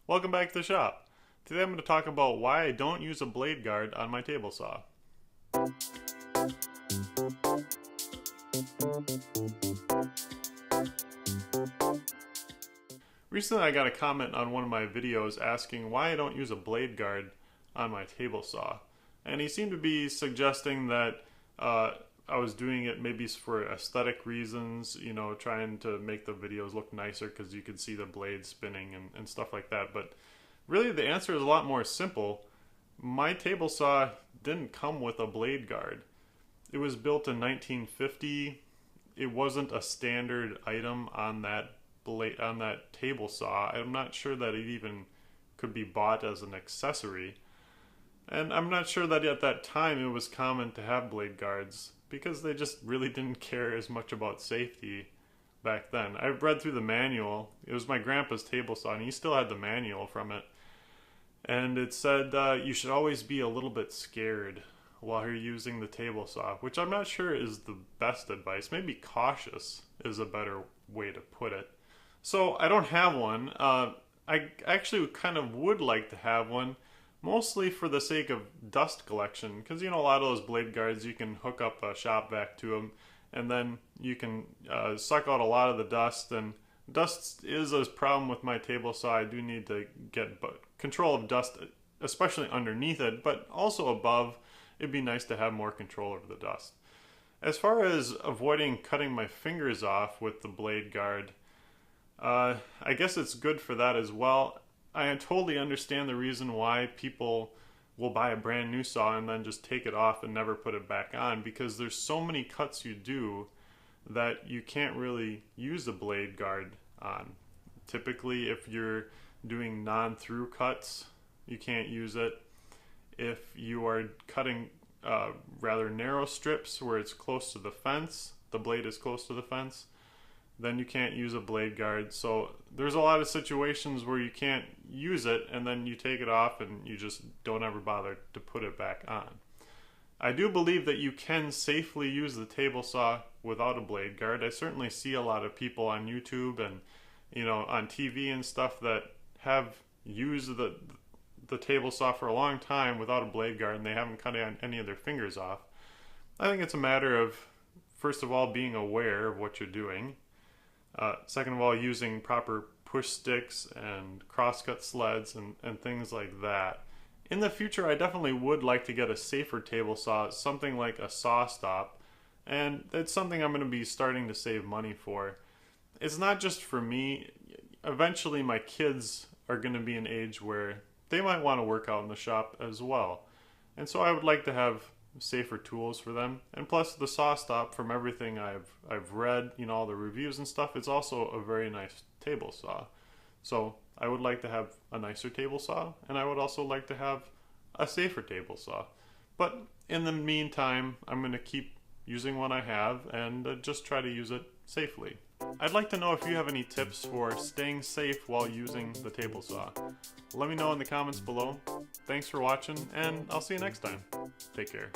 Welcome back to the shop. Today I'm going to talk about why I don't use a blade guard on my table saw. Recently I got a comment on one of my videos asking why I don't use a blade guard on my table saw. And he seemed to be suggesting that I was doing it maybe for aesthetic reasons, you know, trying to make the videos look nicer because you could see the blade spinning and stuff like that. But really the answer is a lot more simple. My table saw didn't come with a blade guard. It was built in 1950. It wasn't a standard item on that table saw. I'm not sure that it even could be bought as an accessory. And I'm not sure that at that time it was common to have blade guards because they just really didn't care as much about safety back then. I read through the manual. It was my grandpa's table saw and he still had the manual from it. And it said you should always be a little bit scared while you're using the table saw, which I'm not sure is the best advice. Maybe cautious is a better way to put it. So I don't have one. I actually kind of would like to have one, mostly for the sake of dust collection, because you know a lot of those blade guards you can hook up a shop vac to them and then you can suck out a lot of the dust, and dust is a problem with my table saw. I do need to get control of dust, especially underneath it, but also above. It'd be nice to have more control over the dust. As far as avoiding cutting my fingers off with the blade guard, I guess it's good for that as well. I totally understand the reason why people will buy a brand new saw and then just take it off and never put it back on, because there's so many cuts you do that you can't really use a blade guard on. Typically, if you're doing non-through cuts, you can't use it. If you are cutting rather narrow strips where it's close to the fence, the blade is close to the fence, then you can't use a blade guard. So there's a lot of situations where you can't use it and then you take it off and you just don't ever bother to put it back on. I do believe that you can safely use the table saw without a blade guard. I certainly see a lot of people on YouTube and on TV and stuff that have used the table saw for a long time without a blade guard and they haven't cut any of their fingers off. I think it's a matter of, first of all, being aware of what you're doing. Second of all, using proper push sticks and crosscut sleds and things like that. In the future, I definitely would like to get a safer table saw, something like a SawStop, and it's something I'm going to be starting to save money for. It's not just for me. Eventually, my kids are going to be an age where they might want to work out in the shop as well. And so I would like to have safer tools for them. And plus the SawStop, from everything I've read, all the reviews and stuff, it's also a very nice table saw. So I would like to have a nicer table saw, and I would also like to have a safer table saw. But in the meantime, I'm going to keep using what I have and just try to use it safely. I'd like to know if you have any tips for staying safe while using the table saw. Let me know in the comments below. Thanks for watching, and I'll see you next time. Take care.